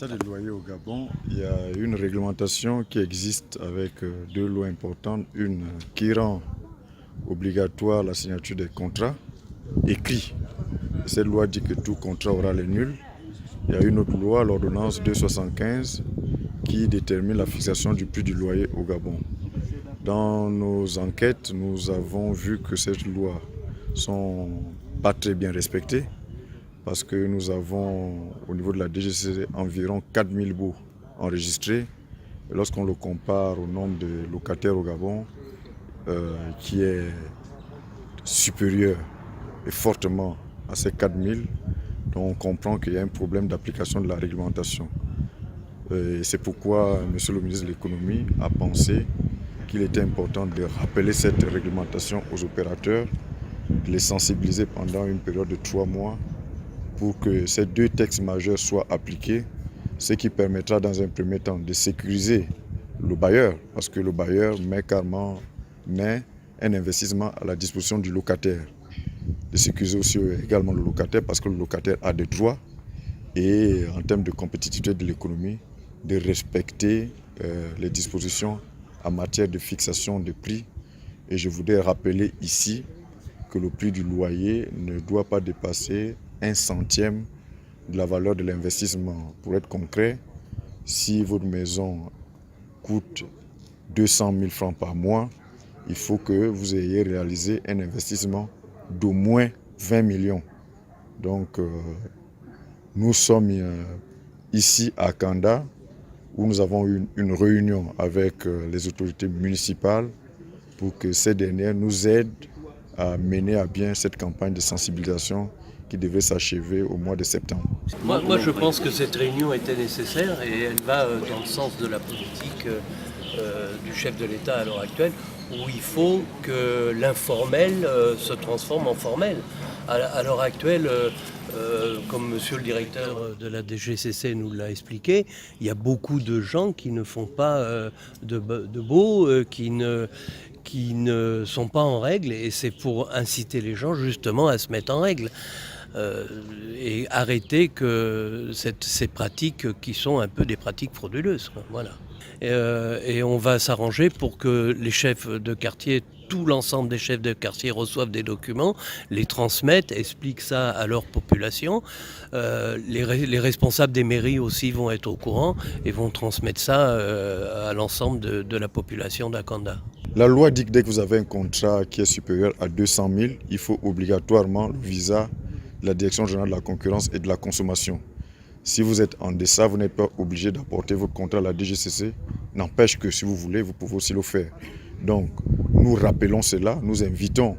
l'état des loyers au Gabon, il y a une réglementation qui existe avec deux lois importantes. Une qui rend obligatoire la signature des contrats écrits. Cette loi dit que tout contrat aura les nuls. Il y a une autre loi, l'ordonnance 275, qui détermine la fixation du prix du loyer au Gabon. Dans nos enquêtes, nous avons vu que ces lois ne sont pas très bien respectées parce que nous avons au niveau de la DGCC environ 4000 baux enregistrés. Et lorsqu'on le compare au nombre de locataires au Gabon, qui est supérieur et fortement à ces 4000, donc on comprend qu'il y a un problème d'application de la réglementation. Et c'est pourquoi M. le ministre de l'Économie a pensé qu'il était important de rappeler cette réglementation aux opérateurs, de les sensibiliser pendant une période de 3 mois pour que ces deux textes majeurs soient appliqués, ce qui permettra dans un premier temps de sécuriser le bailleur, parce que le bailleur met un investissement à la disposition du locataire. De sécuriser aussi également le locataire, parce que le locataire a des droits, et en termes de compétitivité de l'économie, de respecter les dispositions en matière de fixation de prix. Et je voudrais rappeler ici que le prix du loyer ne doit pas dépasser 1/100 de la valeur de l'investissement. Pour être concret, si votre maison coûte 200 000 francs par mois, il faut que vous ayez réalisé un investissement d'au moins 20 millions. Donc, nous sommes ici à Kanda, où nous avons eu une réunion avec les autorités municipales pour que ces dernières nous aident à mener à bien cette campagne de sensibilisation qui devait s'achever au mois de septembre. Moi, je pense que cette réunion était nécessaire et elle va dans le sens de la politique du chef de l'État à l'heure actuelle, où il faut que l'informel se transforme en formel. À l'heure actuelle, comme monsieur le directeur de la DGCC nous l'a expliqué, il y a beaucoup de gens qui ne font pas de baux, qui ne sont pas en règle, et c'est pour inciter les gens justement à se mettre en règle. Et arrêter ces pratiques qui sont un peu des pratiques frauduleuses, quoi. Voilà. Et on va s'arranger pour que les chefs de quartier, tout l'ensemble des chefs de quartier reçoivent des documents, les transmettent, expliquent ça à leur population. Les responsables des mairies aussi vont être au courant et vont transmettre ça à l'ensemble de la population d'Akanda. La loi dit que dès que vous avez un contrat qui est supérieur à 200 000, il faut obligatoirement le visa de la Direction générale de la concurrence et de la consommation. Si vous êtes en deçà, vous n'êtes pas obligé d'apporter votre contrat à la DGCC. N'empêche que si vous voulez, vous pouvez aussi le faire. Donc, nous rappelons cela, nous invitons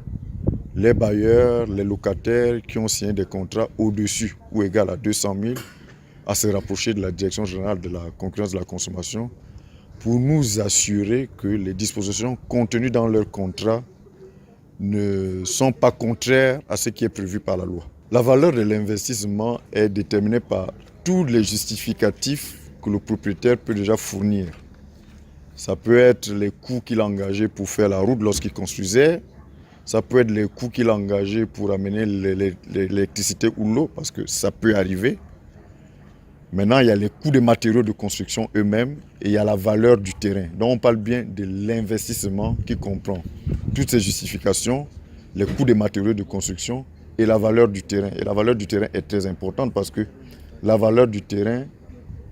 les bailleurs, les locataires qui ont signé des contrats au-dessus ou égal à 200 000 à se rapprocher de la Direction générale de la concurrence et de la consommation pour nous assurer que les dispositions contenues dans leur contrat ne sont pas contraires à ce qui est prévu par la loi. La valeur de l'investissement est déterminée par tous les justificatifs que le propriétaire peut déjà fournir. Ça peut être les coûts qu'il a engagés pour faire la route lorsqu'il construisait. Ça peut être les coûts qu'il a engagés pour amener l'électricité ou l'eau, parce que ça peut arriver. Maintenant, il y a les coûts des matériaux de construction eux-mêmes et il y a la valeur du terrain. Donc, on parle bien de l'investissement qui comprend toutes ces justifications, les coûts des matériaux de construction et la valeur du terrain. Et la valeur du terrain est très importante parce que la valeur du terrain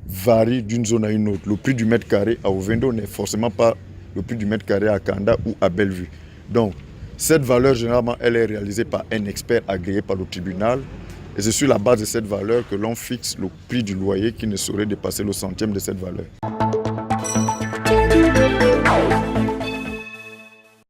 varie d'une zone à une autre. Le prix du mètre carré à Ovendo n'est forcément pas le prix du mètre carré à Kanda ou à Bellevue. Donc, cette valeur, généralement, elle est réalisée par un expert agréé par le tribunal. Et c'est sur la base de cette valeur que l'on fixe le prix du loyer qui ne saurait dépasser le centième de cette valeur.